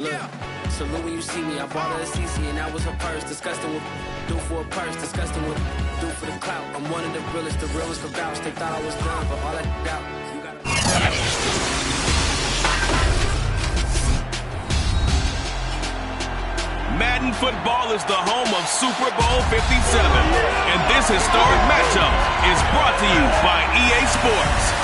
Look, salute when you see me. I bought her a CC and that was her purse. Disgusting what do for a purse. Disgusting what do for the clout. I'm one of the realest for vouch. They thought I was done, but all I doubt. You gotta. Madden football is the home of Super Bowl 57, and this historic matchup is brought to you by EA Sports.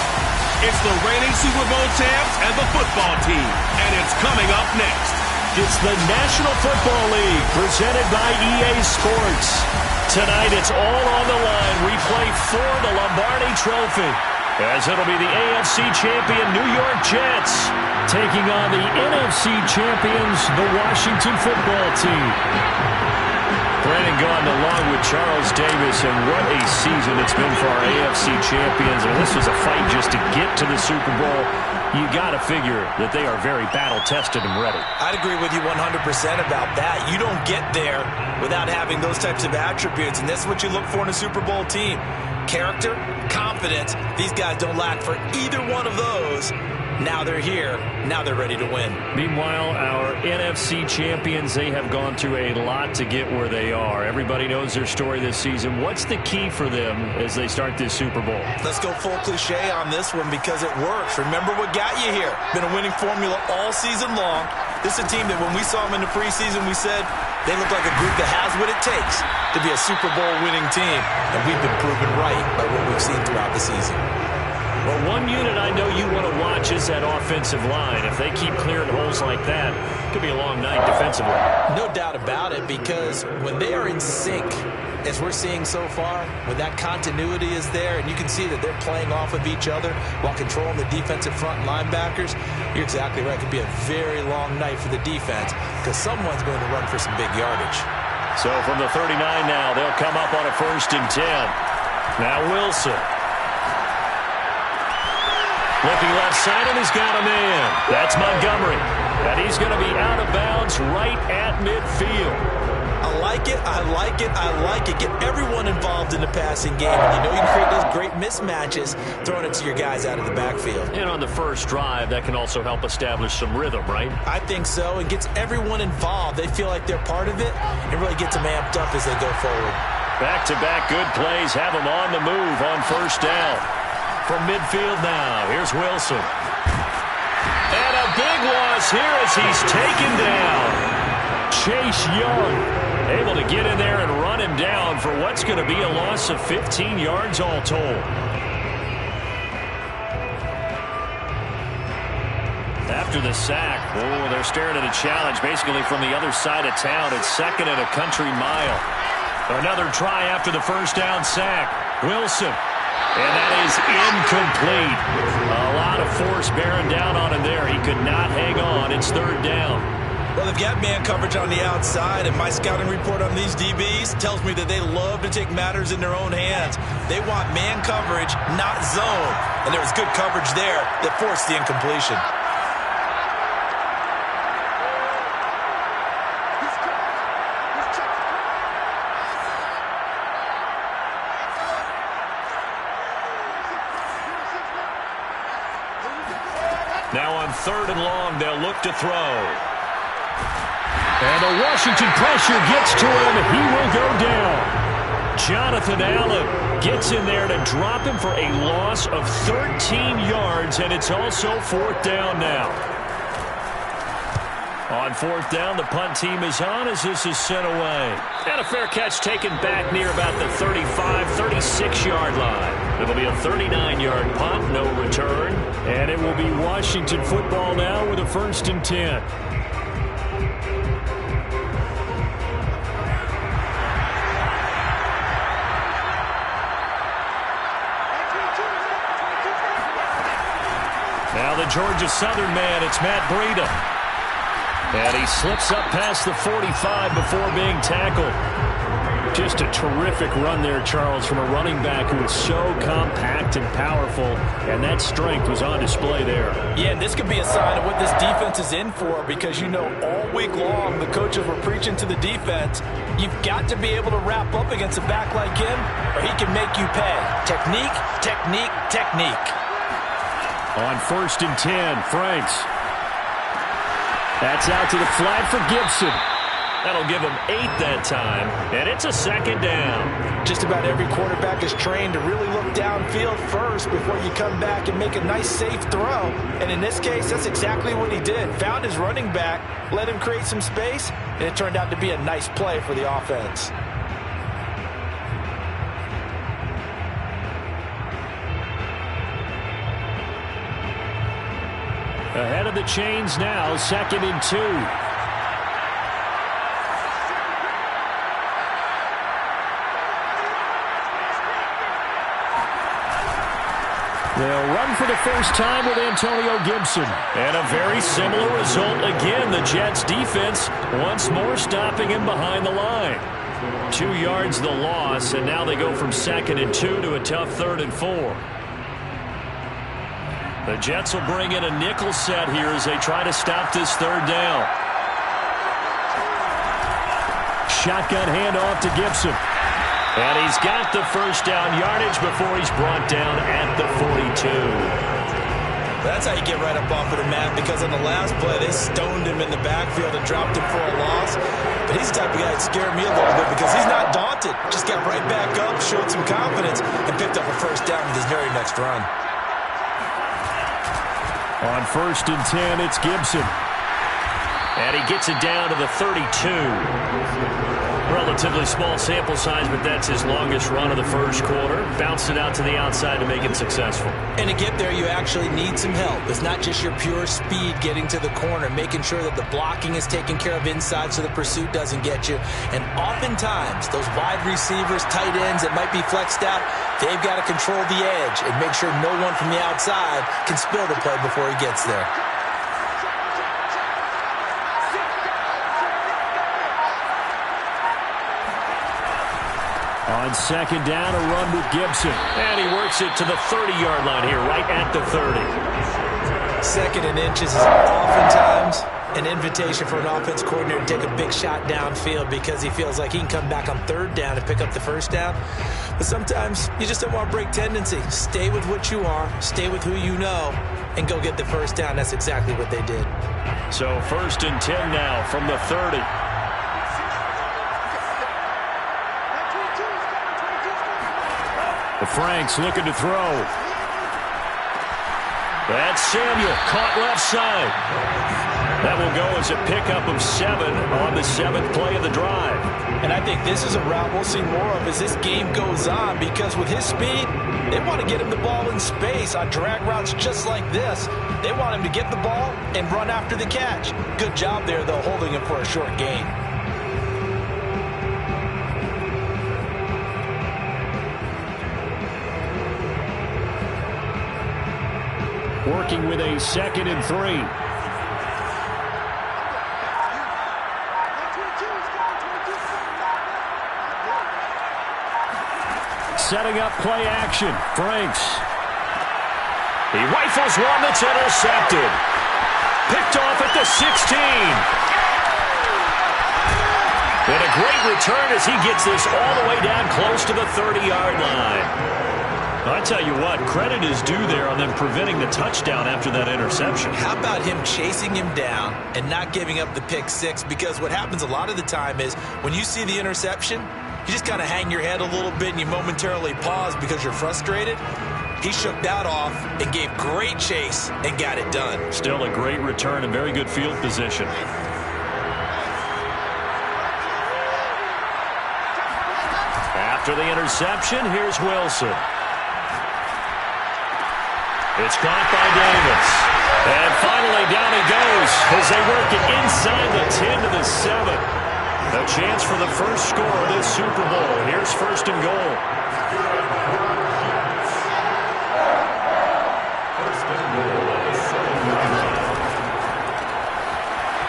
It's the reigning Super Bowl champs and the football team, and it's coming up next. It's the National Football League presented by EA Sports. Tonight it's all on the line. We play for the Lombardi Trophy, as it'll be the AFC champion New York Jets taking on the NFC champions, the Washington Football Team. Brandon Gaudin along with Charles Davis, and what a season it's been for our AFC champions. And this was a fight just to get to the Super Bowl. You got to figure that they are very battle-tested and ready. I'd agree with you 100% about that. You don't get there without having those types of attributes, and that's what you look for in a Super Bowl team. Character, confidence. These guys don't lack for either one of those. Now they're here. Now they're ready to win. Meanwhile, our NFC champions, they have gone through a lot to get where they are. Everybody knows their story this season. What's the key for them as they start this Super Bowl? Let's go full cliche on this one because it works. Remember what got you here. Been a winning formula all season long. This is a team that when we saw them in the preseason, we said they look like a group that has what it takes to be a Super Bowl winning team. And we've been proven right by what we've seen throughout the season. Well, one unit I know you want to watch is that offensive line. If they keep clearing holes like that, it could be a long night defensively. No doubt about it, because when they are in sync, as we're seeing so far, when that continuity is there, and you can see that they're playing off of each other while controlling the defensive front linebackers, you're exactly right. It could be a very long night for the defense because someone's going to run for some big yardage. So from the 39 now, they'll come up on a 1st and 10. Now Wilson. Looking left side, and he's got a man. That's Montgomery. And he's going to be out of bounds right at midfield. I like it, I like it, I like it. Get everyone involved in the passing game. And you know you can create those great mismatches throwing it to your guys out of the backfield. And on the first drive, that can also help establish some rhythm, right? I think so. It gets everyone involved. They feel like they're part of it and really gets them amped up as they go forward. Back-to-back good plays have them on the move on 1st down. From midfield now, here's Wilson. And a big loss here as he's taken down. Chase Young able to get in there and run him down for what's going to be a loss of 15 yards all told. After the sack, they're staring at a challenge basically from the other side of town. It's 2nd and a country mile. Another try after the 1st down sack. Wilson. And that is incomplete. A lot of force bearing down on him there. He could not hang on. It's 3rd down. Well, they've got man coverage on the outside, and my scouting report on these DBs tells me that they love to take matters in their own hands. They want man coverage, not zone. And there was good coverage there that forced the incompletion. Now on 3rd and long, they'll look to throw. And the Washington pressure gets to him. He will go down. Jonathan Allen gets in there to drop him for a loss of 13 yards, and it's also 4th down now. On 4th down, the punt team is on as this is sent away. And a fair catch taken back near about the 35, 36-yard line. It'll be a 39-yard punt, no return. And it will be Washington football now with a 1st and 10. Now the Georgia Southern man, it's Matt Breida. And he slips up past the 45 before being tackled. Just a terrific run there, Charles, from a running back who is so compact and powerful, and that strength was on display there. Yeah, and this could be a sign of what this defense is in for, because you know all week long the coaches were preaching to the defense, you've got to be able to wrap up against a back like him, or he can make you pay. Technique, technique, technique. On 1st and 10, Franks. That's out to the flat for Gibson. That'll give him 8 that time, and it's a second down. Just about every quarterback is trained to really look downfield first before you come back and make a nice, safe throw. And in this case, that's exactly what he did. Found his running back, let him create some space, and it turned out to be a nice play for the offense. Ahead of the chains now, 2nd and 2. They'll run for the first time with Antonio Gibson. And a very similar result again. The Jets defense once more stopping him behind the line. 2 yards the loss, and now they go from 2nd and 2 to a tough 3rd and 4. The Jets will bring in a nickel set here as they try to stop this 3rd down. Shotgun handoff to Gibson. And he's got the first down yardage before he's brought down at the 42. That's how you get right up off of the mat, because on the last play, they stoned him in the backfield and dropped him for a loss. But he's the type of guy that scared me a little bit because he's not daunted. Just got right back up, showed some confidence, and picked up a first down with his very next run. On 1st and 10, it's Gibson. And he gets it down to the 32. Relatively small sample size, but that's his longest run of the first quarter. Bounced it out to the outside to make it successful. And to get there, you actually need some help. It's not just your pure speed getting to the corner, making sure that the blocking is taken care of inside so the pursuit doesn't get you. And oftentimes, those wide receivers, tight ends that might be flexed out, they've got to control the edge and make sure no one from the outside can spill the play before he gets there. On 2nd down, a run with Gibson. And he works it to the 30-yard line here, right at the 30. 2nd and inches is oftentimes an invitation for an offense coordinator to take a big shot downfield because he feels like he can come back on 3rd down and pick up the first down. But sometimes you just don't want to break tendency. Stay with what you are, stay with who you know, and go get the first down. That's exactly what they did. So 1st and 10 now from the 30. The Franks looking to throw. That's Samuel, caught left side. That will go as a pickup of 7 on the 7th play of the drive. And I think this is a route we'll see more of as this game goes on, because with his speed, they want to get him the ball in space on drag routes just like this. They want him to get the ball and run after the catch. Good job there, though, holding him for a short gain. Working with a 2nd and 3. Setting up play action. Franks. He rifles one that's intercepted. Picked off at the 16. And a great return as he gets this all the way down close to the 30-yard line. I tell you what, credit is due there on them preventing the touchdown after that interception. How about him chasing him down and not giving up the pick six? Because what happens a lot of the time is when you see the interception, you just kind of hang your head a little bit and you momentarily pause because you're frustrated. He shook that off and gave great chase and got it done. Still a great return and very good field position. After the interception, here's Wilson. It's caught by Davis. And finally down he goes as they work it inside the 10 to the 7. A chance for the first score of this Super Bowl. Here's 1st and goal.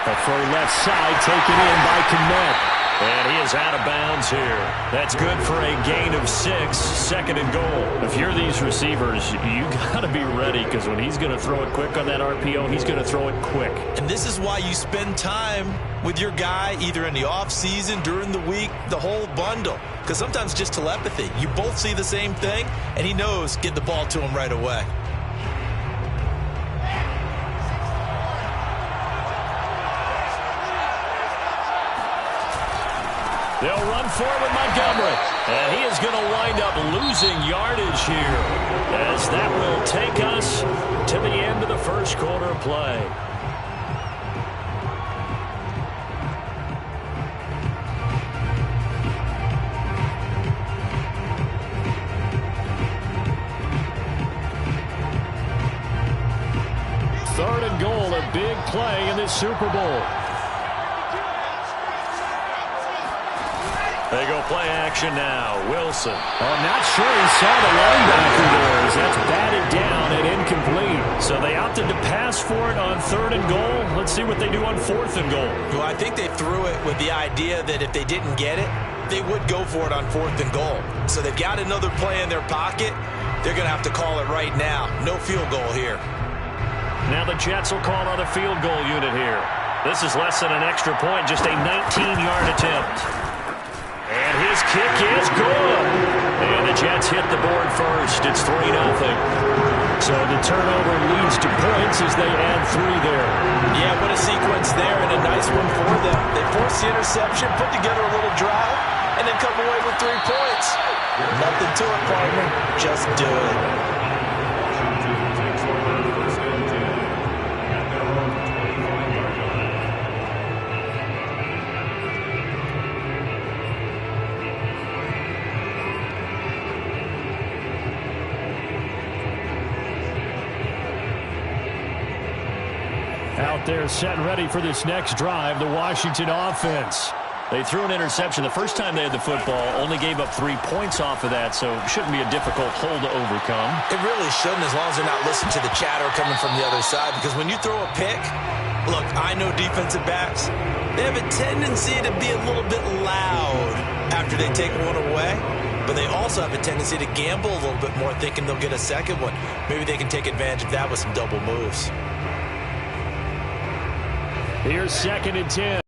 A throw left side taken in by Kmet. And he is out of bounds here. That's good for a gain of 6, 2nd and goal. If you're these receivers, you got to be ready because when he's going to throw it quick on that RPO, he's going to throw it quick. And this is why you spend time with your guy either in the offseason, during the week, the whole bundle. Because sometimes just telepathy. You both see the same thing, and he knows get the ball to him right away. They'll run forward with Montgomery. And he is going to wind up losing yardage here, as that will take us to the end of the first quarter of play. Third and goal, a big play in this Super Bowl. They go play action now. Wilson. I'm not sure he saw the linebacker there, as that's batted down and incomplete. So they opted to pass for it on third and goal. Let's see what they do on fourth and goal. Well, I think they threw it with the idea that if they didn't get it, they would go for it on fourth and goal. So they've got another play in their pocket. They're going to have to call it right now. No field goal here. Now the Jets will call on a field goal unit here. This is less than an extra point, just a 19-yard attempt. And his kick is good. And the Jets hit the board first. It's 3-0. So the turnover leads to points as they add 3 there. Yeah, what a sequence there, and a nice one for them. They forced the interception, put together a little drive, and then come away with 3 points. Nothing to it, partner. Just do it. Out there set and ready for this next drive, the Washington offense. They threw an interception the first time they had the football, only gave up 3 points off of that, so it shouldn't be a difficult hole to overcome. It really shouldn't, as long as they're not listening to the chatter coming from the other side, because when you throw a pick, look, I know defensive backs, they have a tendency to be a little bit loud after they take one away, but they also have a tendency to gamble a little bit more, thinking they'll get a second one. Maybe they can take advantage of that with some double moves. Here's 2nd and 10.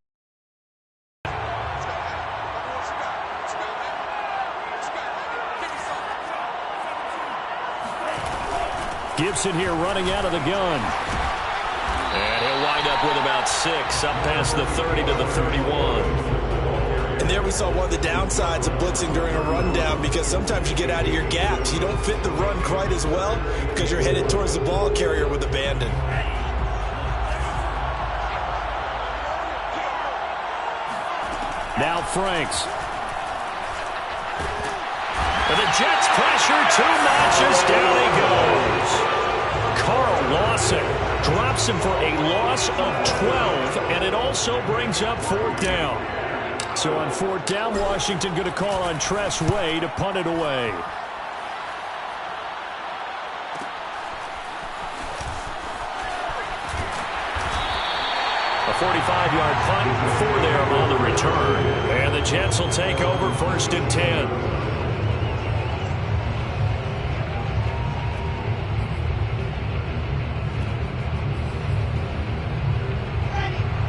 Gibson here running out of the gun. And he'll wind up with about 6, up past the 30 to the 31. And there we saw one of the downsides of blitzing during a rundown, because sometimes you get out of your gaps. You don't fit the run quite as well because you're headed towards the ball carrier with abandon. Now Franks. And the Jets pressure 2 notches. Down he goes. Carl Lawson drops him for a loss of 12, and it also brings up 4th down. So on 4th down, Washington going to call on Tress Way to punt it away. A 45-yard punt, 4 there on the return. And the Jets will take over 1st and 10.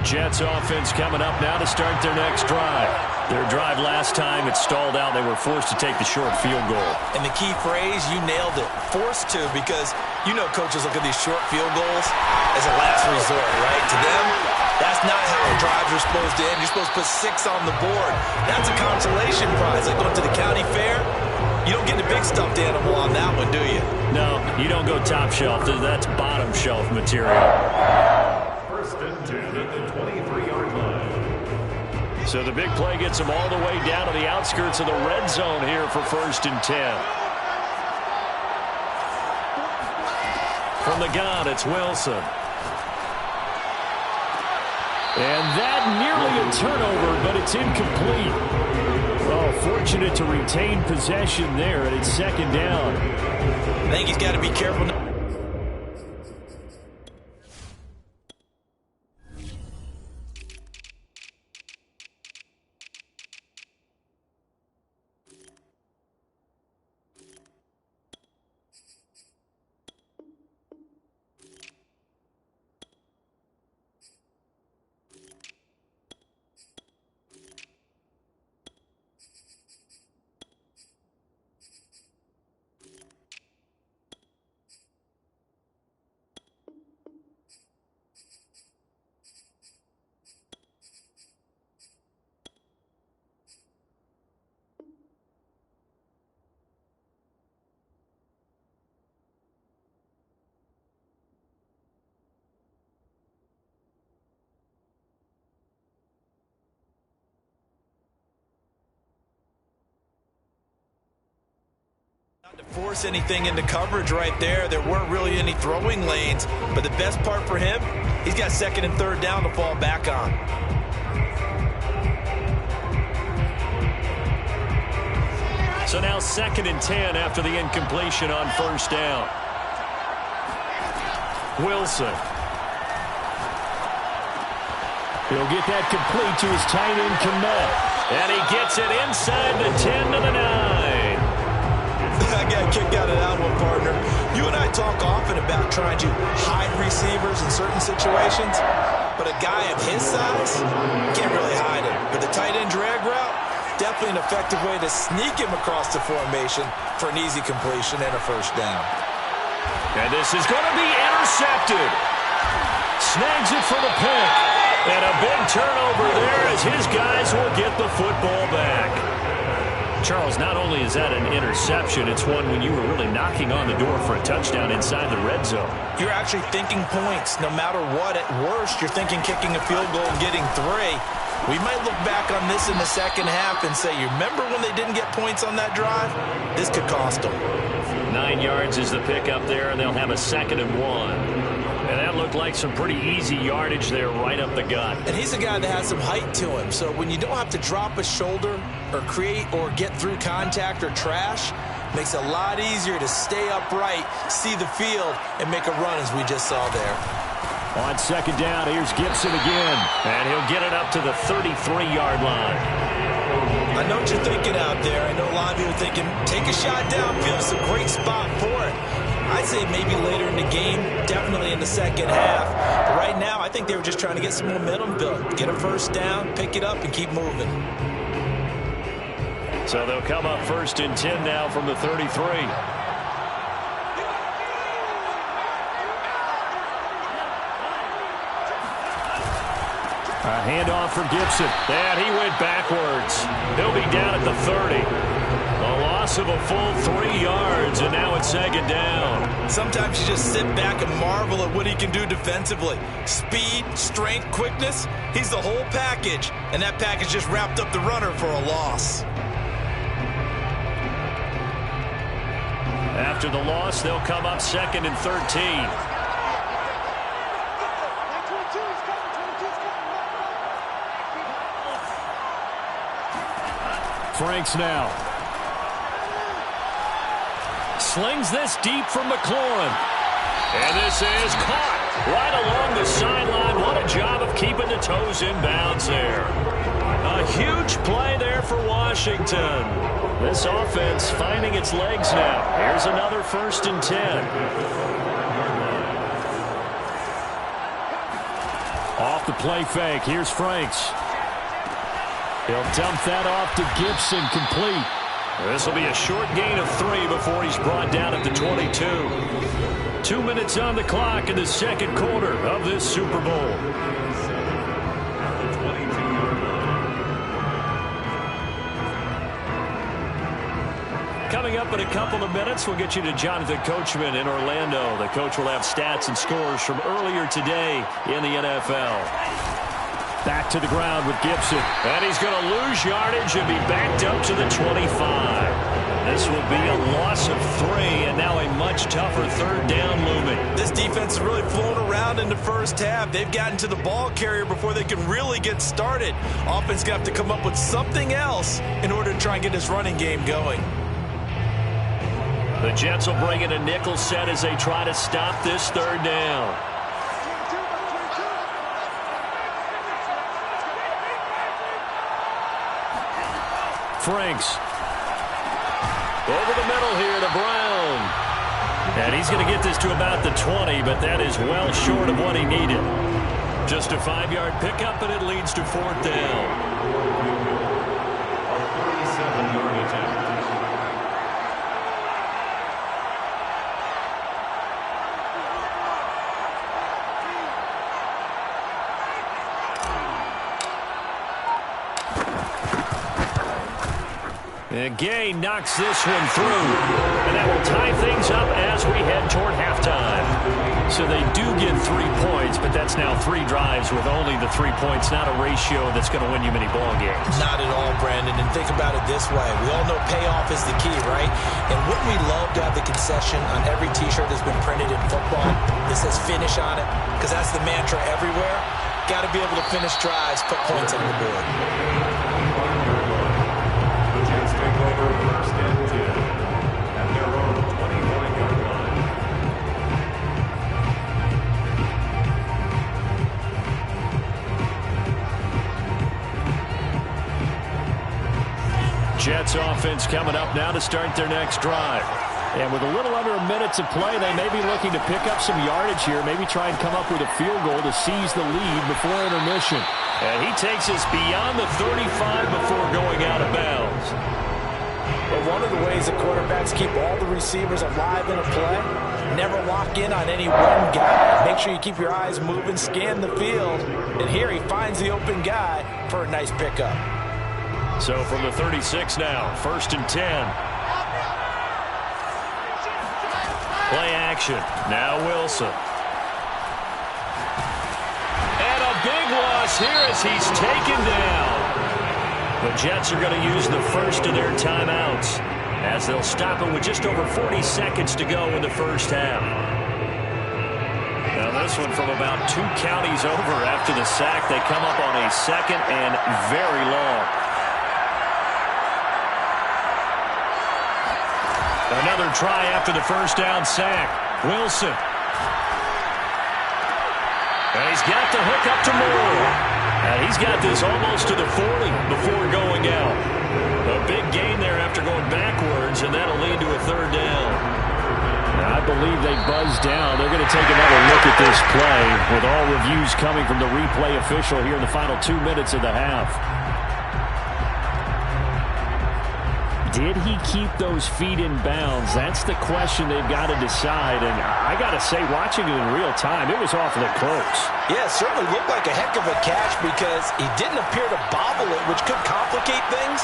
Jets offense coming up now to start their next drive. Their drive last time, it stalled out. They were forced to take the short field goal. And the key phrase, you nailed it, forced to, because you know coaches look at these short field goals as a last resort, right? To them, that's not how drives are supposed to end. You're supposed to put 6 on the board. That's a consolation prize, like going to the county fair. You don't get the big stuffed animal on that one, do you? No, you don't go top shelf. That's bottom shelf material. 1st and 10 at the 23-yard line. So the big play gets them all the way down to the outskirts of the red zone here for 1st and 10. From the gun, it's Wilson. And that nearly a turnover, but it's incomplete. Oh, fortunate to retain possession there, and it's 2nd down. I think he's got to be careful. To force anything into coverage right there. There weren't really any throwing lanes, but the best part for him, he's got second and third down to fall back on. So now 2nd and 10 after the incompletion on first down. Wilson. He'll get that complete to his tight end, Kmet. And he gets it inside the 10 to the 9. I got a kick out of that one, partner. You and I talk often about trying to hide receivers in certain situations, but a guy of his size can't really hide him. But the tight end drag route, definitely an effective way to sneak him across the formation for an easy completion and a first down. And this is going to be intercepted. Snags it for the pick. And a big turnover there as his guys will get the football back. Charles, not only is that an interception, it's one when you were really knocking on the door for a touchdown inside the red zone. You're actually thinking points. No matter what, at worst, you're thinking kicking a field goal and getting 3. We might look back on this in the second half and say, you remember when they didn't get points on that drive? This could cost them. 9 yards is the pickup there, and they'll have a 2nd and 1. And that looked like some pretty easy yardage there right up the gut. And he's a guy that has some height to him, so when you don't have to drop a shoulder or create or get through contact or trash, makes it a lot easier to stay upright, see the field, and make a run as we just saw there. On 2nd down, here's Gibson again. And he'll get it up to the 33-yard line. I know what you're thinking out there. I know a lot of you are thinking, take a shot downfield. It's a great spot for it. I'd say maybe later in the game, definitely in the second half. But right now, I think they were just trying to get some momentum built. Get a first down, pick it up, and keep moving. So they'll come up 1st and 10 now from the 33. A handoff for Gibson. And he went backwards. He'll be down at the 30. A loss of a full 3 yards, and now it's 2nd down. Sometimes you just sit back and marvel at what he can do defensively. Speed, strength, quickness, he's the whole package. And that package just wrapped up the runner for a loss. After the loss, they'll come up 2nd and 13. Franks now. Slings this deep from McLaurin. And this is caught right along the sideline. What a job of keeping the toes in bounds there. A huge play there for Washington. This offense finding its legs now. Here's another 1st and 10. Off the play fake. Here's Franks. He'll dump that off to Gibson, complete. This will be a short gain of 3 before he's brought down at the 22. 2 minutes on the clock in the 2nd quarter of this Super Bowl. Coming up in a couple of minutes, we'll get you to Jonathan Coachman in Orlando. The coach will have stats and scores from earlier today in the NFL. Back to the ground with Gibson. And he's going to lose yardage and be backed up to the 25. This will be a loss of 3, and now a much tougher 3rd down looming. This defense is really flown around in the first half. They've gotten to the ball carrier before they can really get started. Offense going to have to come up with something else in order to try and get this running game going. The Jets will bring in a nickel set as they try to stop this 3rd down. Franks. Over the middle here to Brown. And he's going to get this to about the 20, but that is well short of what he needed. Just a 5-yard pickup, and it leads to 4th down. And Gay knocks this one through. And that will tie things up as we head toward halftime. So they do get 3 points, but that's now 3 drives with only the 3 points. Not a ratio that's going to win you many ball games. Not at all, Brandon. And think about it this way. We all know payoff is the key, right? And wouldn't we love to have the concession on every T-shirt that's been printed in football that says finish on it? Because that's the mantra everywhere. Got to be able to finish drives, put points on the board. Jets offense coming up now to start their next drive. And with a little under a minute to play, they may be looking to pick up some yardage here, maybe try and come up with a field goal to seize the lead before intermission. And he takes us beyond the 35 before going out of bounds. But one of the ways the quarterbacks keep all the receivers alive in a play, never lock in on any one guy. Make sure you keep your eyes moving, scan the field. And here he finds the open guy for a nice pickup. So from the 36 now, 1st and 10. Play action. Now Wilson. And a big loss here as he's taken down. The Jets are going to use the first of their timeouts as they'll stop it with just over 40 seconds to go in the first half. Now this one from about 2 counties over after the sack. They come up on a 2nd and very long. Another try after the first down sack. Wilson. And he's got the hook up to Moore. And he's got this almost to the 40 before going out. A big gain there after going backwards, and that'll lead to a 3rd down. I believe they buzzed down. They're going to take another look at this play with all reviews coming from the replay official here in the final 2 minutes of the half. Did he keep those feet in bounds? That's the question they've got to decide. And I got to say, watching it in real time, it was awfully close. Yeah, it certainly looked like a heck of a catch because he didn't appear to bobble it, which could complicate things.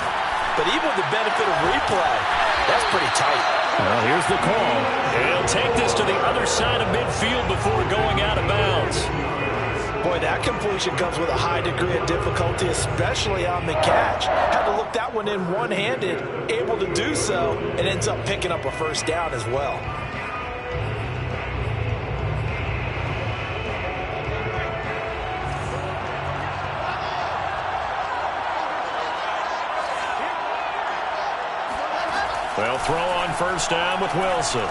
But even with the benefit of replay, that's pretty tight. Well, here's the call. He'll take this to the other side of midfield before going out of bounds. Boy, that completion comes with a high degree of difficulty, especially on the catch. Had to look that one in one-handed, able to do so, and ends up picking up a 1st down as well. They'll throw on 1st down with Wilson.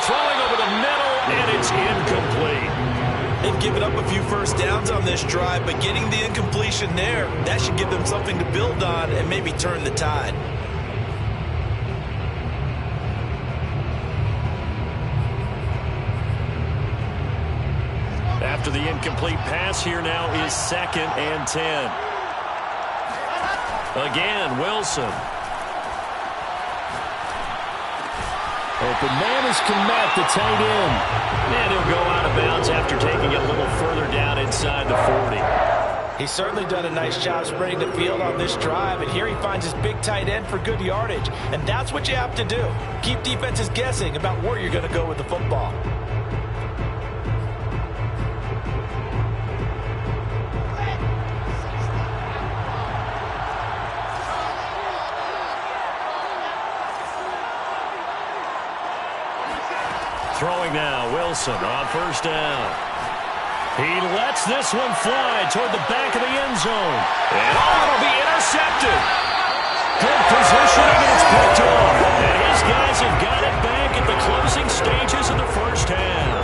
Throwing over the middle, and it's incomplete. They've given up a few 1st downs on this drive, but getting the incompletion there, that should give them something to build on and maybe turn the tide. After the incomplete pass, here now is 2nd and 10. Again, Wilson. Open man is Komet, the tight end. And he'll go out of bounds after taking it a little further down inside the 40. He's certainly done a nice job spreading the field on this drive, and here he finds his big tight end for good yardage. And that's what you have to do. Keep defenses guessing about where you're going to go with the football. Throwing now, Wilson on 1st down. He lets this one fly toward the back of the end zone. And it'll be intercepted. Good positioning, and it's picked off. And his guys have got it back at the closing stages of the 1st half.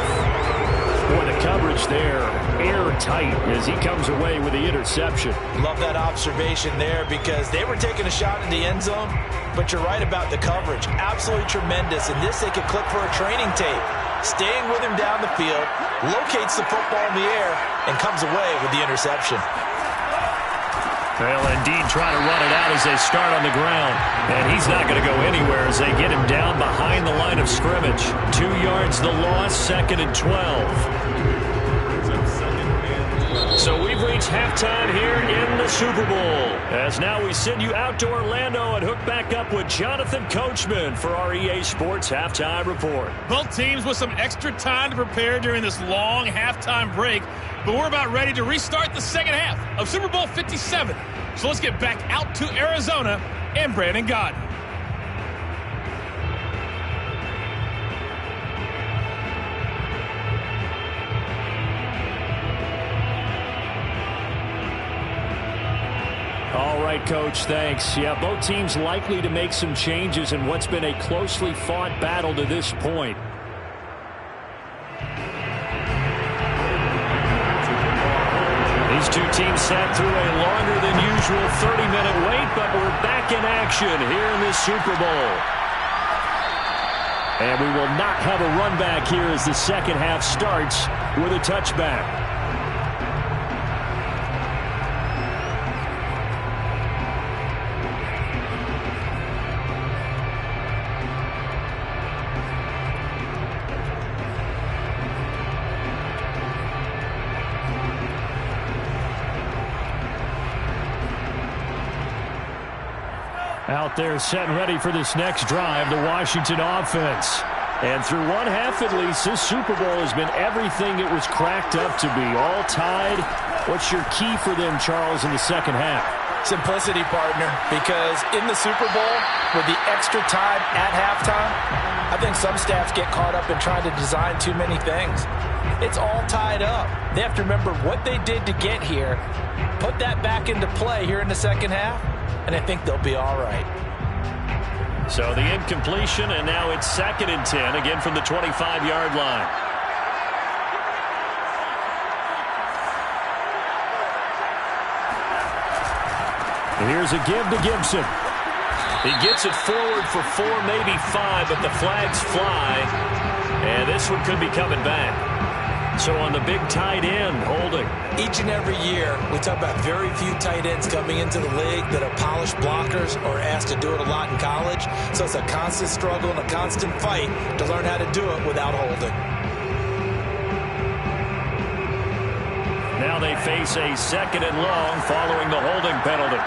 Boy, the coverage there, airtight as he comes away with the interception. Love that observation there because they were taking a shot in the end zone, but you're right about the coverage. Absolutely tremendous. And this they could clip for a training tape. Staying with him down the field, locates the football in the air, and comes away with the interception. They'll indeed try to run it out as they start on the ground. And he's not going to go anywhere as they get him down behind the line of scrimmage. 2 yards the loss, 2nd and 12. So we've We've reached halftime here in the Super Bowl. As now we send you out to Orlando and hook back up with Jonathan Coachman for our EA Sports Halftime Report. Both teams with some extra time to prepare during this long halftime break, but we're about ready to restart the second half of Super Bowl 57. So let's get back out to Arizona and Brandon Gaudin. All right, Coach, thanks. Yeah, both teams likely to make some changes in what's been a closely fought battle to this point. These two teams sat through a longer than usual 30-minute wait, but we're back in action here in this Super Bowl. And we will not have a run back here as the second half starts with a touchback. Out there set and ready for this next drive, the Washington offense. And through one half at least, this Super Bowl has been everything it was cracked up to be. All tied. What's your key for them, Charles, in the second half? Simplicity, partner, because in the Super Bowl, with the extra time at halftime, I think some staffs get caught up in trying to design too many things. It's all tied up. They have to remember what they did to get here, put that back into play here in the second half, and I think they'll be all right. So the incompletion, and now it's 2nd and 10, again from the 25-yard line. Here's a give to Gibson. He gets it forward for 4, maybe 5, but the flags fly, and this one could be coming back. So on the big tight end, holding. Each and every year, we talk about very few tight ends coming into the league that are polished blockers or asked to do it a lot in college. So it's a constant struggle and a constant fight to learn how to do it without holding. Now they face a 2nd and long following the holding penalty.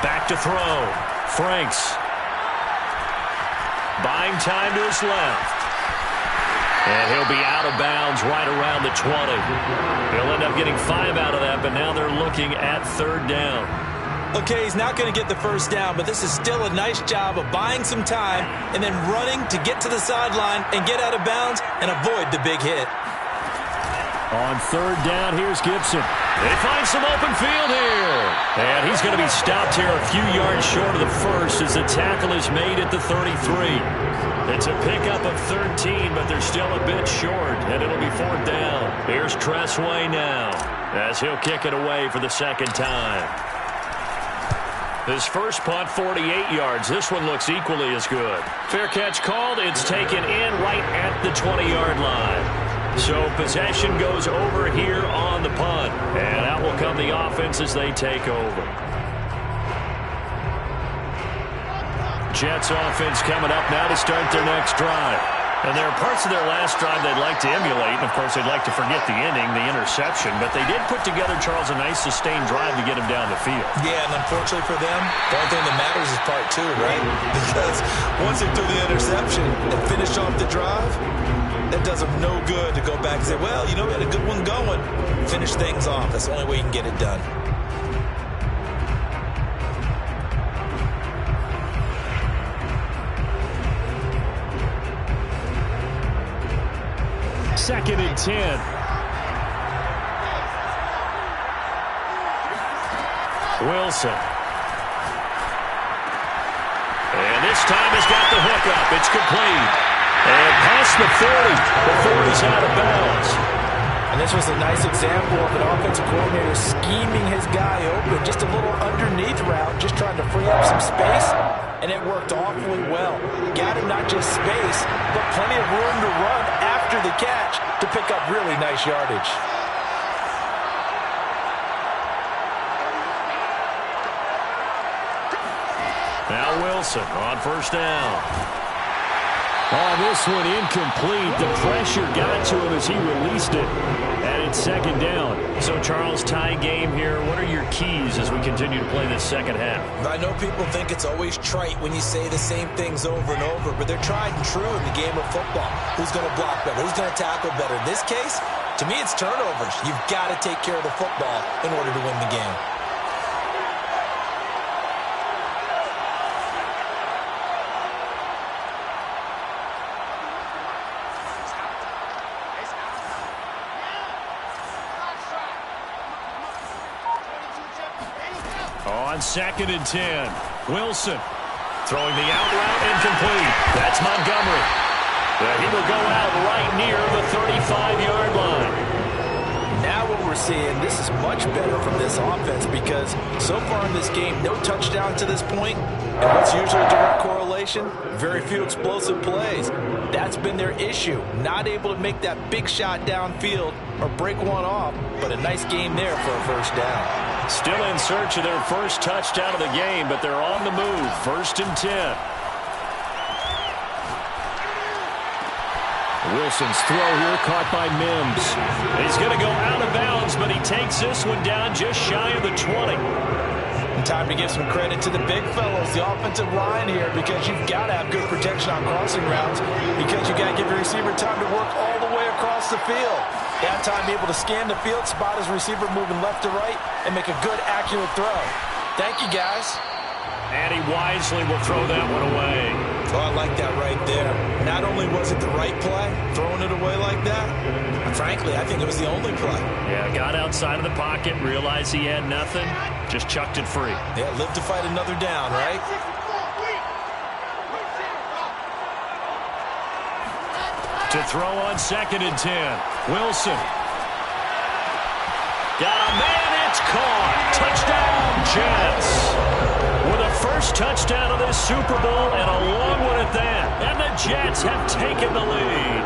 Back to throw. Franks. Buying time to his left. And he'll be out of bounds right around the 20. He'll end up getting 5 out of that, but now they're looking at 3rd down. Okay, he's not going to get the first down, but this is still a nice job of buying some time and then running to get to the sideline and get out of bounds and avoid the big hit. On 3rd down, here's Gibson. They find some open field here. And he's going to be stopped here a few yards short of the first as the tackle is made at the 33. It's a pickup of 13, but they're still a bit short, and it'll be 4th down. Here's Tressway now as he'll kick it away for the 2nd time. His first punt, 48 yards. This one looks equally as good. Fair catch called. It's taken in right at the 20-yard line. So possession goes over here on the punt. And out will come the offense as they take over. Jets offense coming up now to start their next drive. And there are parts of their last drive they'd like to emulate. And, of course, they'd like to forget the ending, the interception. But they did put together, Charles, a nice sustained drive to get him down the field. Yeah, and unfortunately for them, the only thing that matters is part 2, right? Because once they threw the interception and finished off the drive, that does them no good to go back and say, well, you know, we had a good one going. Finish things off. That's the only way you can get it done. Second and 10. Wilson. And this time he's got the hook up. It's complete. And past the 40 before he's out of bounds. And this was a nice example of an offensive coordinator scheming his guy open. Just a little underneath route, just trying to free up some space. And it worked awfully well. Got him not just space, but plenty of room to run after the catch to pick up really nice yardage. Now Wilson on 1st down. Oh, this one incomplete. The pressure got to him as he released it. And it's second down. So, Charles, tie game here. What are your keys as we continue to play this second half? I know people think it's always trite when you say the same things over and over, but they're tried and true in the game of football. Who's going to block better? Who's going to tackle better? In this case, to me, it's turnovers. You've got to take care of the football in order to win the game. On 2nd and 10, Wilson throwing the out route incomplete. That's Montgomery. He will go out right near the 35-yard line. Now what we're seeing, this is much better from this offense because so far in this game, no touchdown to this point. And what's usually a direct correlation? Very few explosive plays. That's been their issue. Not able to make that big shot downfield or break one off, but a nice game there for a first down. Still in search of their first touchdown of the game, but they're on the move. 1st and 10. Wilson's throw here caught by Mims. He's going to go out of bounds, but he takes this one down just shy of the 20. And time to give some credit to the big fellows, the offensive line here, because you've got to have good protection on crossing routes because you've got to give your receiver time to work all the way across the field. That time able to scan the field, spot his receiver moving left to right, and make a good, accurate throw. Thank you, guys. And he wisely will throw that one away. Oh, I like that right there. Not only was it the right play, throwing it away like that, frankly, I think it was the only play. Yeah, got outside of the pocket, realized he had nothing, just chucked it free. Yeah, live to fight another down, right? To throw on 2nd and 10. Wilson. Got a man, it's caught. Touchdown, Jets. With a first touchdown of this Super Bowl and a long one at that. And the Jets have taken the lead.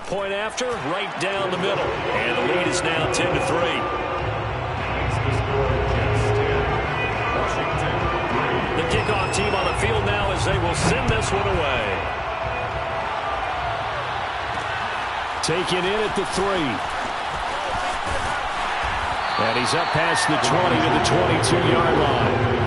Point after, right down the middle. And the lead is now 10-3. The kickoff team on the field now as they will send this one away. Taken in at the 3. And he's up past the 20 to the 22-yard line.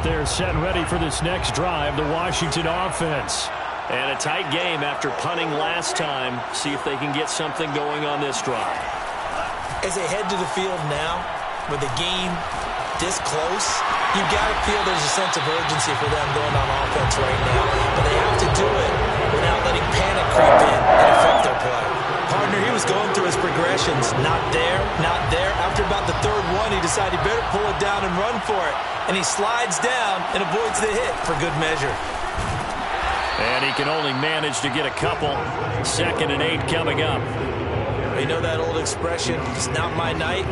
They're set and ready for this next drive, the Washington offense. And a tight game after punting last time. See if they can get something going on this drive. As they head to the field now, with the game this close, you've got to feel there's a sense of urgency for them going on offense right now. But they have to do it without letting panic creep in and affect their play. Partner, he was going through his progressions. Not there, not there. After about the 3rd one, he decided he better pull it down and run for it. And he slides down and avoids the hit for good measure. And he can only manage to get a couple. 2nd and 8 coming up. You know that old expression, it's not my night?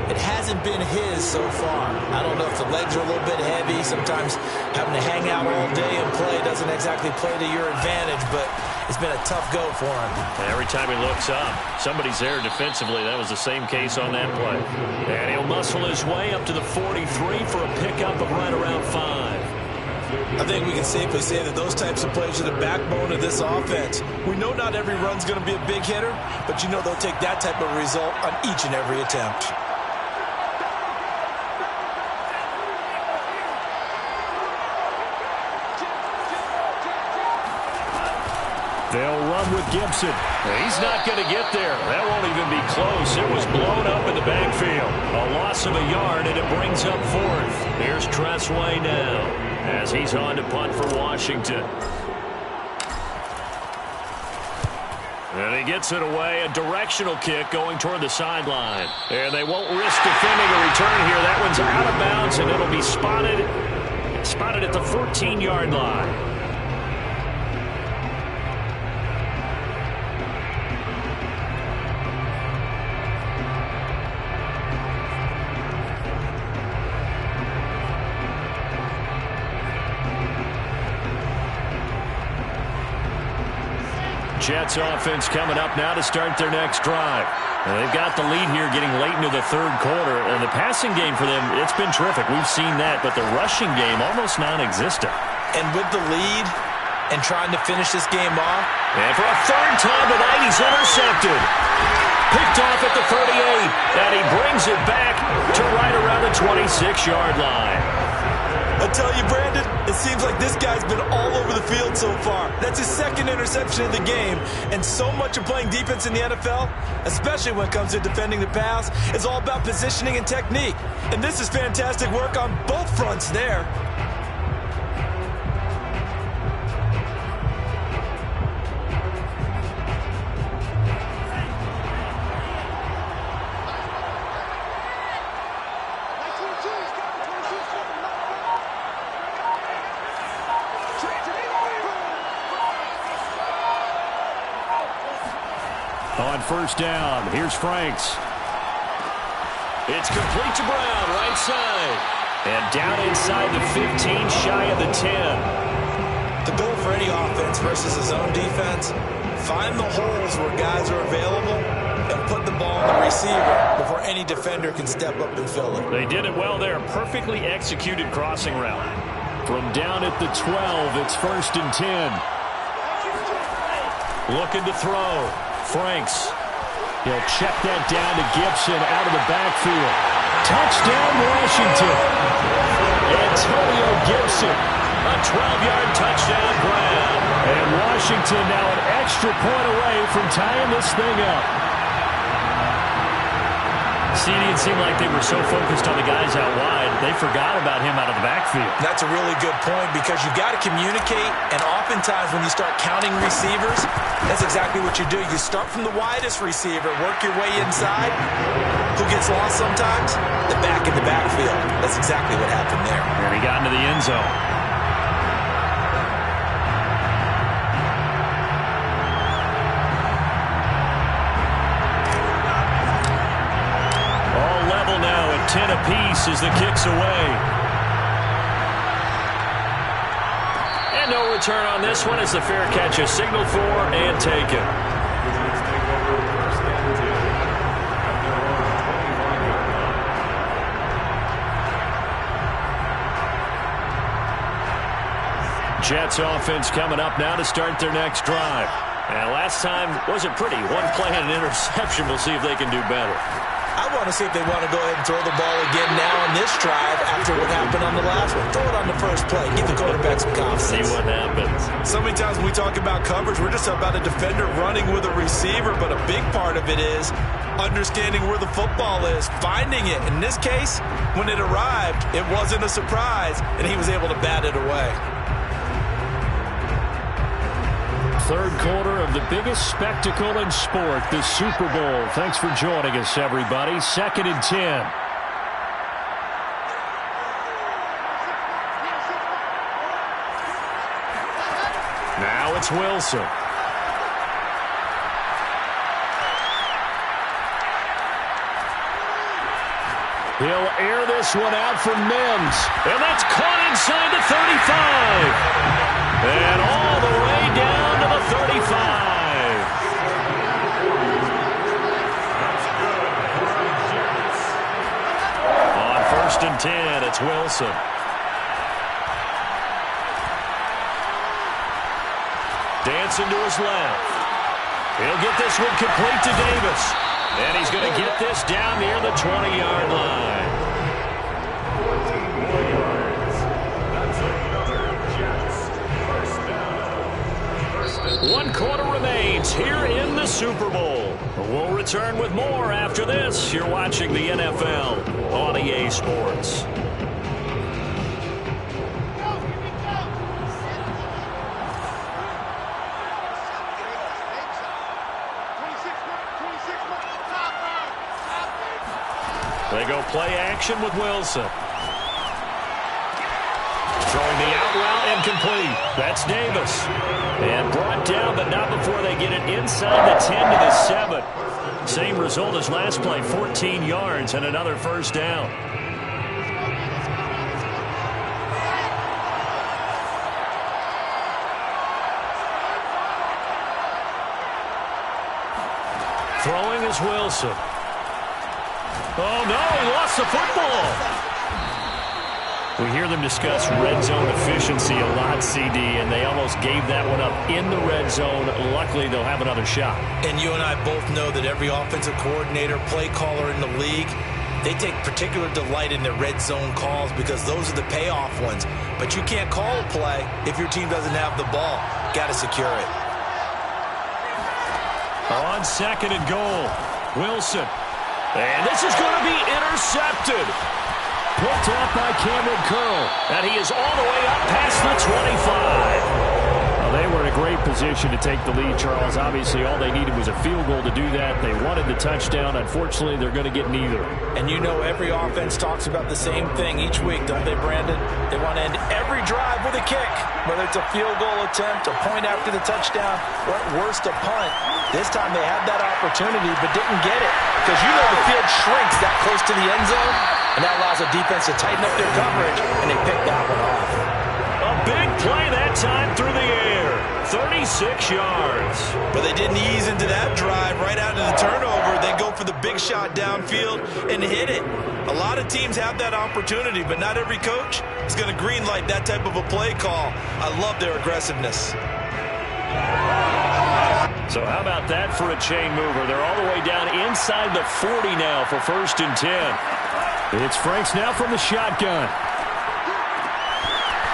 It hasn't been his so far. I don't know if the legs are a little bit heavy. Sometimes having to hang out all day and play doesn't exactly play to your advantage, but it's been a tough go for him. Every time he looks up, somebody's there defensively. That was the same case on that play. And he'll muscle his way up to the 43 for a pickup of right around 5. I think we can safely say that those types of plays are the backbone of this offense. We know not every run's going to be a big hitter, but you know they'll take that type of result on each and every attempt. They'll run with Gibson. He's not going to get there. That won't even be close. It was blown up in the backfield. A loss of a yard, and it brings up 4th. Here's Tressway now as he's on to punt for Washington. And he gets it away. A directional kick going toward the sideline. And they won't risk defending a return here. That one's out of bounds, and it'll be spotted at the 14-yard line. Jets offense coming up now to start their next drive. And they've got the lead here getting late into the third quarter. And the passing game for them, it's been terrific. We've seen that. But the rushing game, almost non-existent. And with the lead and trying to finish this game off. And for a third time tonight, he's intercepted. Picked off at the 38. And he brings it back to right around the 26-yard line. I tell you, Brandon, it seems like this guy's been all over the field so far. That's his second interception of the game. And so much of playing defense in the NFL, especially when it comes to defending the pass, is all about positioning and technique. And this is fantastic work on both fronts there. On first down, here's Franks. It's complete to Brown, right side. And down inside the 15, shy of the 10. The goal for any offense versus a zone defense, find the holes where guys are available and put the ball on the receiver before any defender can step up and fill it. They did it well there. Perfectly executed crossing route. From down at the 12, it's first and 10. Looking to throw. Franks. He'll check that down to Gibson out of the backfield. Touchdown, Washington. Antonio Gibson. A 12-yard touchdown grab. And Washington now an extra point away from tying this thing up. See, it didn't seem like they were so focused on the guys out wide, they forgot about him out of the backfield. That's a really good point because you've got to communicate, and oftentimes when you start counting receivers, that's exactly what you do. You start from the widest receiver, work your way inside. Who gets lost sometimes? The back in the backfield. That's exactly what happened there. And he got into the end zone. All level now at 10 apiece as the kick's away. And no return on this one as the fair catch is signaled for and taken. Jets offense coming up now to start their next drive. And last time wasn't pretty. One play and an interception. We'll see if they can do better. I want to see if they want to go ahead and throw the ball again now on this drive after what happened on the last one. Throw it on the first play. Give the quarterback some confidence. See what happens. So many times when we talk about coverage, we're just about a defender running with a receiver, but a big part of it is understanding where the football is, finding it. In this case, when it arrived, it wasn't a surprise, and he was able to bat it away. Third quarter of the biggest spectacle in sport, the Super Bowl. Thanks for joining us, everybody. 2nd and 10. Now it's Wilson. He'll air this one out for Mims. And that's caught inside the 35. And all the way down to the 35. On 1st and 10, it's Wilson. Dancing to his left. He'll get this one complete to Davis. And he's going to get this down near the 20-yard line. One quarter remains here in the Super Bowl. We'll return with more after this. You're watching the NFL on EA Sports. They go play action with Wilson. Throwing the out route incomplete. That's Davis. And brought down, but not before they get it inside the 10 to the 7. Same result as last play, 14 yards and another first down. is Wilson. Oh, no, he lost the football. We hear them discuss red zone efficiency a lot, CD, and they almost gave that one up in the red zone. Luckily, they'll have another shot. And you and I both know that every offensive coordinator, play caller in the league, they take particular delight in their red zone calls because those are the payoff ones. But you can't call a play if your team doesn't have the ball. Got to secure it. On 2nd and goal, Wilson. And this is going to be intercepted. Picked off by Cameron Curl. And he is all the way up past the 25. Well, they were in a great position to take the lead, Charles. Obviously, all they needed was a field goal to do that. They wanted the touchdown. Unfortunately, they're going to get neither. And you know every offense talks about the same thing each week, don't they, Brandon? They want to end every drive with a kick, whether it's a field goal attempt, a point after the touchdown, or at worst, a punt. This time they had that opportunity but didn't get it because you know the field shrinks that close to the end zone, and that allows the defense to tighten up their coverage, and they picked that one off. A big play that time through the air. 36 yards. But they didn't ease into that drive right out of the turnover. They go for the big shot downfield and hit it. A lot of teams have that opportunity, but not every coach is going to green light that type of a play call. I love their aggressiveness. So how about that for a chain mover? They're all the way down inside the 40 now for 1st and 10. It's Franks now from the shotgun.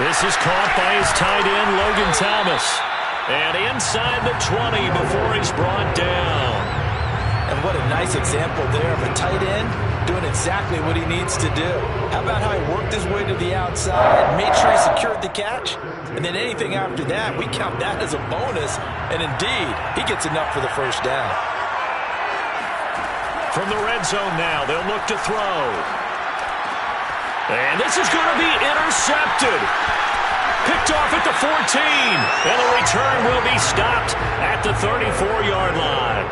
This is caught by his tight end, Logan Thomas. And inside the 20 before he's brought down. And what a nice example there of a tight end doing exactly what he needs to do. How about how he worked his way to the outside, made sure he secured the catch, and then anything after that, we count that as a bonus. And indeed, he gets enough for the first down. From the red zone now, they'll look to throw. And this is going to be intercepted. Picked off at the 14. And the return will be stopped at the 34-yard line.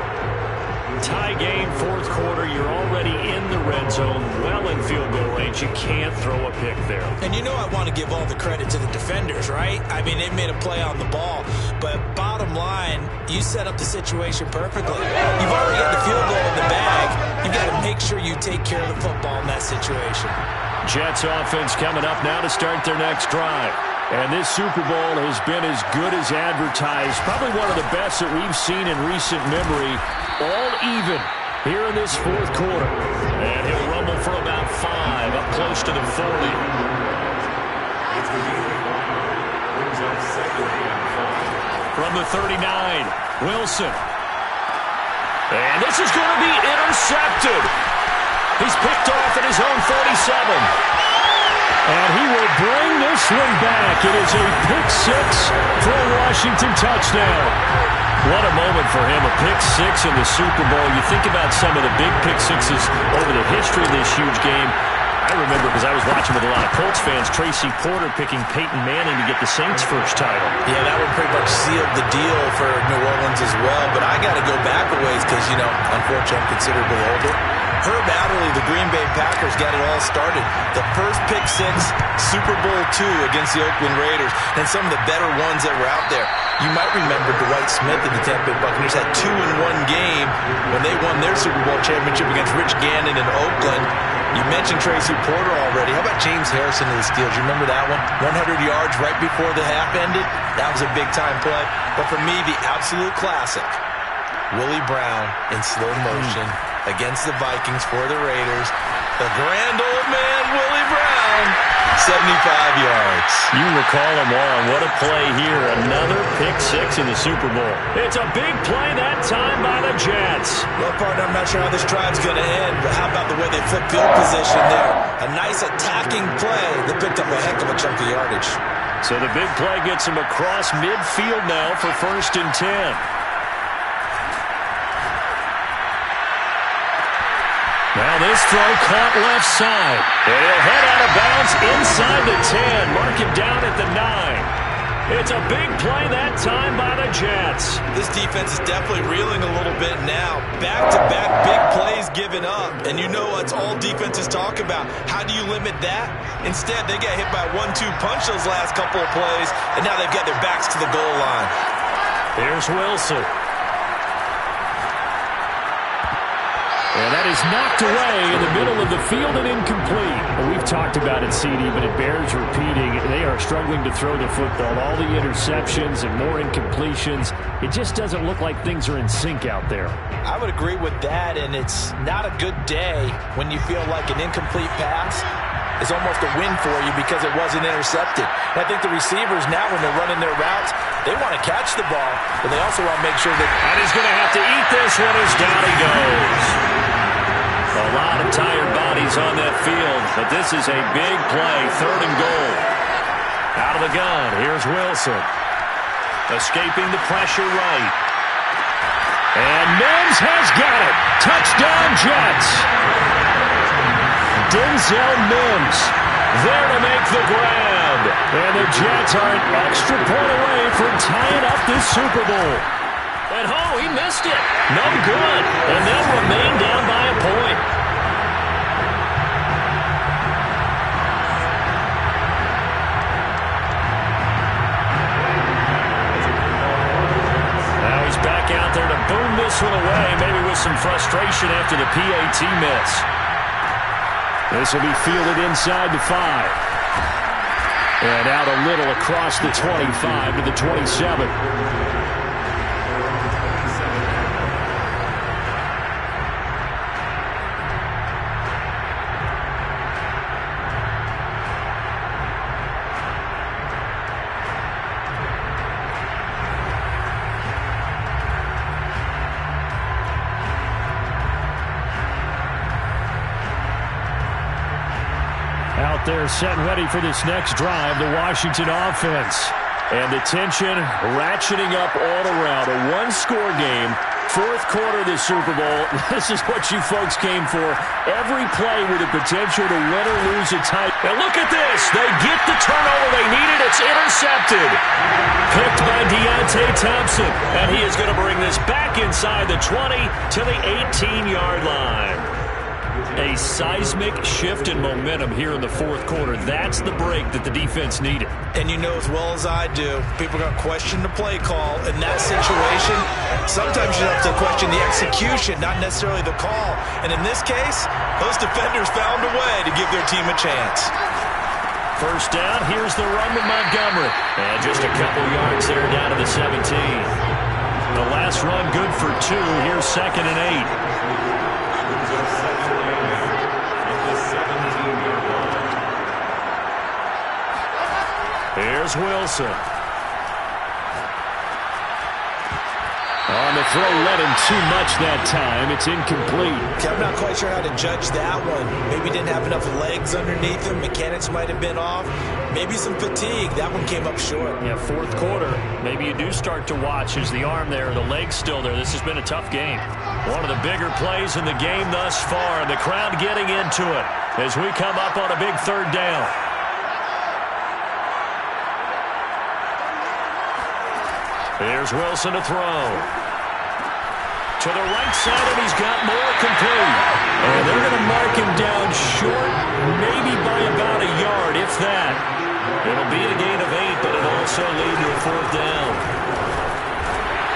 Tie game, 4th quarter. You're already in the red zone, well in field goal range. You can't throw a pick there. And you know I want to give all the credit to the defenders, right? I mean, they made a play on the ball. But bottom line, you set up the situation perfectly. You've already got the field goal in the bag. You've got to make sure you take care of the football in that situation. Jets offense coming up now to start their next drive. And this Super Bowl has been as good as advertised. Probably one of the best that we've seen in recent memory. All even here in this 4th quarter. And he'll rumble for about 5 up close to the 40. From the 39, Wilson. And this is going to be intercepted. He's picked off at his own 37. And he will bring this one back. It is a pick-6 for a Washington touchdown. What a moment for him, a pick-6 in the Super Bowl. You think about some of the big pick-6s over the history of this huge game. I remember because I was watching with a lot of Colts fans, Tracy Porter picking Peyton Manning to get the Saints' first title. Yeah, that would pretty much seal the deal for New Orleans as well. But I got to go back a ways because, you know, unfortunately I'm considerably older. Herb Adderley, the Green Bay Packers, got it all started. The first pick-6, Super Bowl II against the Oakland Raiders, and some of the better ones that were out there. You might remember Dwight Smith and the Tampa Bay Buccaneers had 2-in-1 game when they won their Super Bowl championship against Rich Gannon in Oakland. You mentioned Tracy Porter already. How about James Harrison of the Steelers? You remember that one? 100 yards right before the half ended. That was a big-time play. But for me, the absolute classic, Willie Brown in slow motion against the Vikings for the Raiders. The grand old man, Willie Brown, 75 yards. You recall them all. What a play here. Another pick-6 in the Super Bowl. It's a big play that time by the Jets. Well, partner, I'm not sure how this drive's going to end, but how about the way they flip field position there? A nice attacking play that picked up a heck of a chunk of yardage. So the big play gets them across midfield now for 1st and 10. Now this throw caught left side. And he'll head out of bounds inside the 10. Mark him down at the 9. It's a big play that time by the Jets. This defense is definitely reeling a little bit now. Back-to-back big plays given up. And you know what's all defenses talk about. How do you limit that? Instead, they got hit by a 1-2 punch those last couple of plays, and now they've got their backs to the goal line. Here's Wilson. And that is knocked away in the middle of the field and incomplete. Well, we've talked about it, CD, but it bears repeating. They are struggling to throw the football. All the interceptions and more incompletions. It just doesn't look like things are in sync out there. I would agree with that, and it's not a good day when you feel like an incomplete pass is almost a win for you because it wasn't intercepted. And I think the receivers now, when they're running their routes, they want to catch the ball, but they also want to make sure that... And he's going to have to eat this one as down he goes. A lot of tired bodies on that field, but this is a big play, 3rd and goal. Out of the gun, here's Wilson. Escaping the pressure right. And Mims has got it. Touchdown, Jets. Denzel Mims there to make the grab. And the Jets are an extra point away from tying up this Super Bowl. And he missed it. No good. And they'll remain down by a point. Now he's back out there to boom this one away, maybe with some frustration after the PAT miss. This will be fielded inside the 5. And out a little across the 25 to the 27. Out there set and ready for this next drive, the Washington offense. And the tension ratcheting up all around. A one-score game, 4th quarter of the Super Bowl. This is what you folks came for. Every play with the potential to win or lose a title. And look at this. They get the turnover they needed. It's intercepted. Picked by Deontay Thompson. And he is going to bring this back inside the 20 to the 18-yard line. A seismic shift in momentum here in the 4th quarter. That's the break that the defense needed. And you know as well as I do, people are going to question the play call. In that situation, sometimes you have to question the execution, not necessarily the call. And in this case, those defenders found a way to give their team a chance. 1st down, here's the run with Montgomery. And just a couple yards there down to the 17. The last run good for 2. Here's 2nd and 8. Here's Wilson. On the throw, led him too much that time. It's incomplete. Okay, I'm not quite sure how to judge that one. Maybe didn't have enough legs underneath him. Mechanics might have been off. Maybe some fatigue. That one came up short. Yeah, 4th quarter. Maybe you do start to watch. Is the arm there, the leg's still there? This has been a tough game. One of the bigger plays in the game thus far. And the crowd getting into it as we come up on a big 3rd down. Here's Wilson to throw. To the right side, and he's got more complete. And they're going to mark him down short, maybe by about a yard, if that. It'll be a gain of 8, but it'll also lead to a 4th down.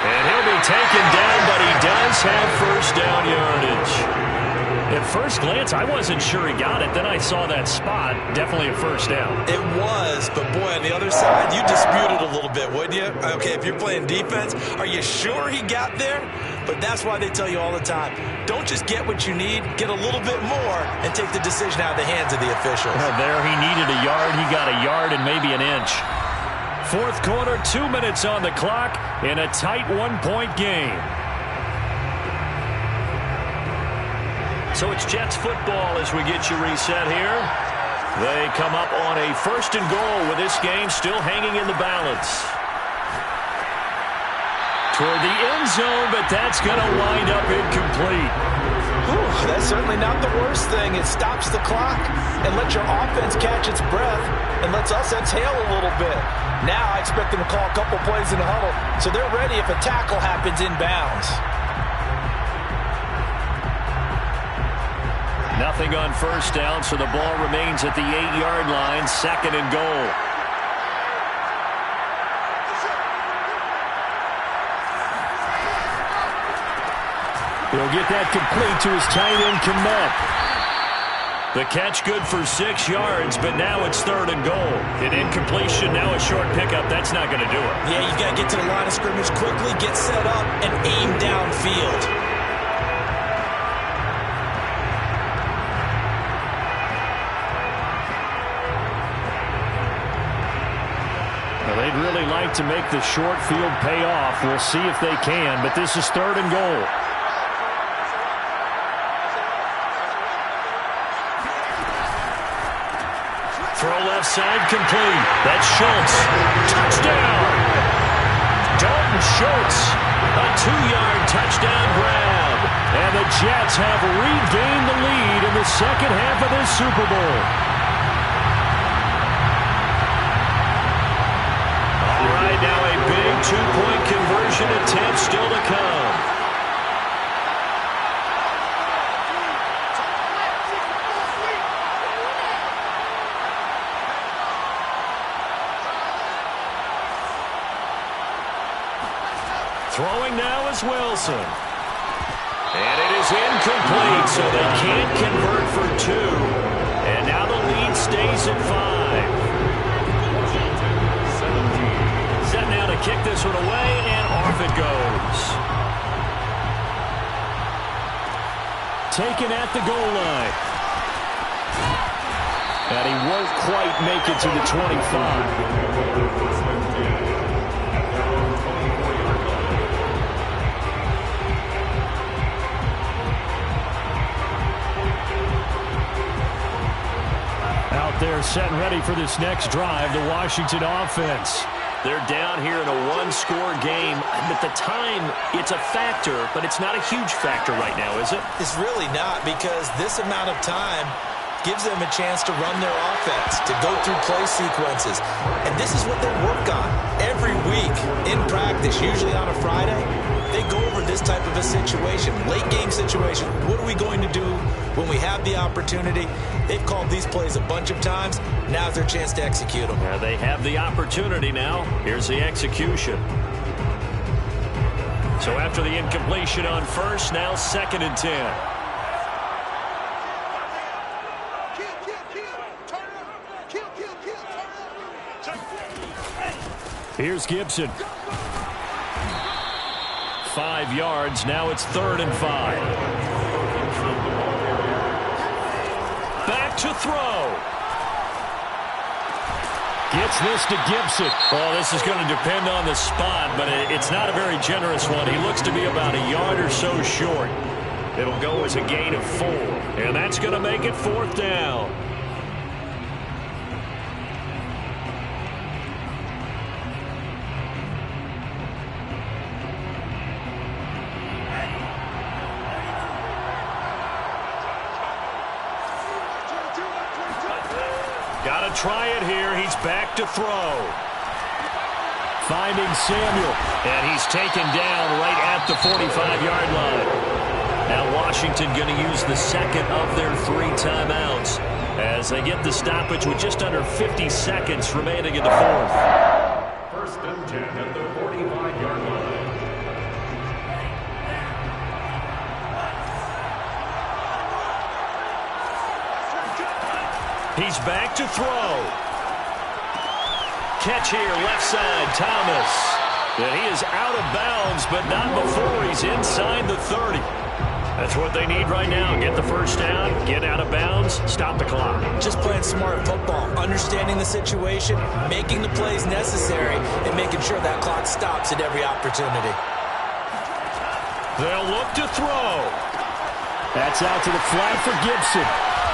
And he'll be taken down, but he does have 1st down yardage. At first glance, I wasn't sure he got it. Then I saw that spot. Definitely a 1st down. It was, but boy, on the other side, you dispute it a little bit, wouldn't you? Okay, if you're playing defense, are you sure he got there? But that's why they tell you all the time, don't just get what you need, get a little bit more, and take the decision out of the hands of the officials. Well, there he needed a yard. He got a yard and maybe an inch. 4th quarter, 2 minutes on the clock in a tight 1-point game. So it's Jets football as we get you reset here. They come up on a 1st and goal with this game still hanging in the balance. Toward the end zone, but that's going to wind up incomplete. Whew, that's certainly not the worst thing. It stops the clock and lets your offense catch its breath and lets us exhale a little bit. Now I expect them to call a couple plays in the huddle so they're ready if a tackle happens inbounds. Nothing on 1st down, so the ball remains at the 8-yard line, 2nd and goal. He'll get that complete to his tight end, Komet. The catch good for 6 yards, but now it's 3rd and goal. An incompletion, now a short pickup. That's not going to do it. Yeah, you've got to get to the line of scrimmage quickly, get set up, and aim downfield. Well, they'd really like to make the short field pay off. We'll see if they can, but this is 3rd and goal. Throw left side complete. That's Schultz. Touchdown! Dalton Schultz. A 2-yard touchdown grab. And the Jets have regained the lead in the second half of this Super Bowl. All right, now a big 2-point conversion attempt still to come. Throwing now is Wilson. And it is incomplete, so they can't convert for 2. And now the lead stays at 5. Set now to kick this one away, and off it goes. Taken at the goal line. And he won't quite make it to the 25. They're set and ready for this next drive, the Washington offense. They're down here in a 1-score game. At the time, it's a factor, but it's not a huge factor right now, is it? It's really not, because this amount of time gives them a chance to run their offense, to go through play sequences. And this is what they work on every week in practice, usually on a Friday. They go over this type of a situation, late game situation. What are we going to do when we have the opportunity? They've called these plays a bunch of times. Now's their chance to execute them. Yeah, they have the opportunity now. Here's the execution. So after the incompletion on first, now 2nd and 10. Here's Gibson. 5 yards. Now it's 3rd and 5. Back to throw. Gets this to Gibson. Well, this is going to depend on the spot, but it's not a very generous one. He looks to be about a yard or so short. It'll go as a gain of 4. And that's going to make it 4th down. Got to try it here. He's back to throw. Finding Samuel. And he's taken down right at the 45-yard line. Now Washington going to use the second of their 3 timeouts as they get the stoppage with just under 50 seconds remaining in the 4th. 1st and 10 at the 45-yard line. He's back to throw. Catch here, left side, Thomas. And he is out of bounds, but not before he's inside the 30. That's what they need right now. Get the first down, get out of bounds, stop the clock. Just playing smart football, understanding the situation, making the plays necessary, and making sure that clock stops at every opportunity. They'll look to throw. That's out to the flat for Gibson.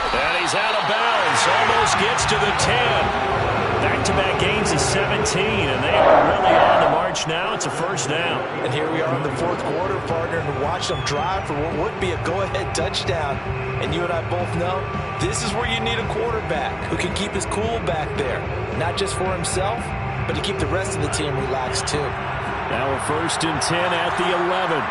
And he's out of bounds. Almost gets to the 10. Back-to-back gains of 17, and they are really on the march now. It's a first down. And here we are in the 4th quarter, partner, and watch them drive for what would be a go-ahead touchdown. And you and I both know this is where you need a quarterback who can keep his cool back there, not just for himself, but to keep the rest of the team relaxed too. Now a 1st and 10 at the 11.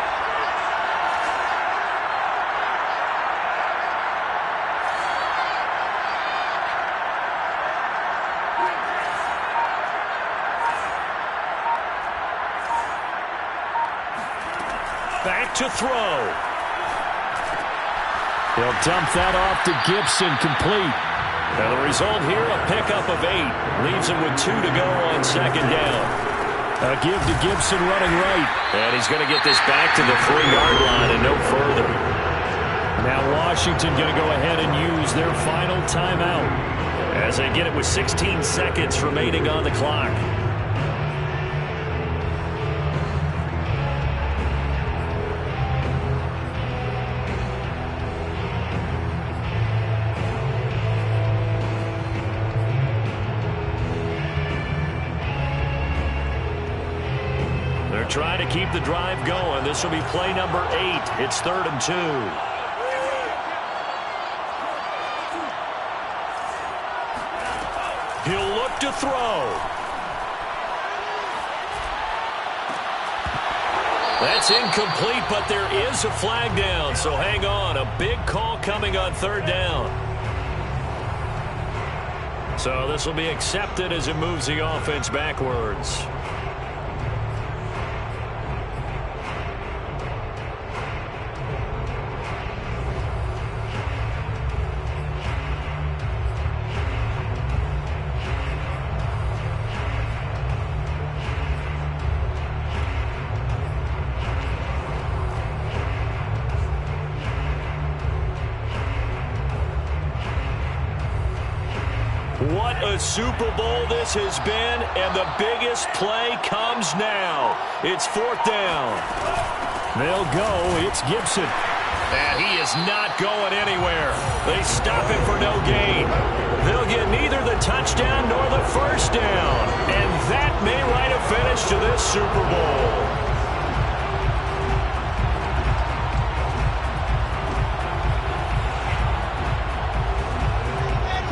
Back to throw. He'll dump that off to Gibson, complete. Now the result here, a pickup of 8. Leaves him with 2 to go on second down. A give to Gibson running right. And he's going to get this back to the 3-yard line and no further. Now Washington going to go ahead and use their final timeout, as they get it with 16 seconds remaining on the clock. Trying to keep the drive going. This will be play number 8. It's 3rd and 2. He'll look to throw. That's incomplete, but there is a flag down, so hang on. A big call coming on 3rd down. So this will be accepted as it moves the offense backwards. What a Super Bowl this has been, and the biggest play comes now. It's 4th down. They'll go. It's Gibson. And he is not going anywhere. They stop him for no gain. They'll get neither the touchdown nor the first down. And that may write a finish to this Super Bowl.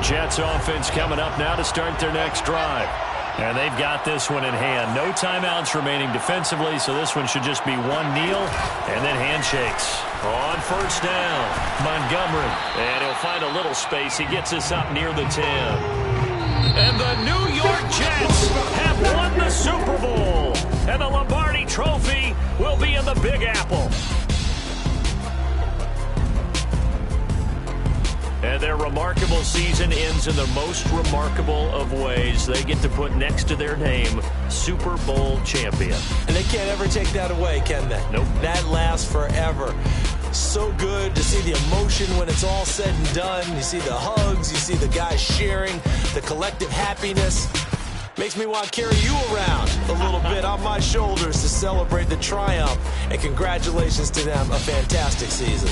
Jets offense coming up now to start their next drive. And they've got this one in hand. No timeouts remaining defensively, so this one should just be one kneel and then handshakes. On 1st down, Montgomery. And he'll find a little space. He gets us up near the 10. And the New York Jets have won the Super Bowl. And the Lombardi Trophy will be in the Big Apple. And their remarkable season ends in the most remarkable of ways. They get to put next to their name, Super Bowl champion. And they can't ever take that away, can they? Nope. That lasts forever. So good to see the emotion when it's all said and done. You see the hugs, you see the guys sharing, the collective happiness. Makes me want to carry you around a little bit on my shoulders to celebrate the triumph. And congratulations to them, a fantastic season.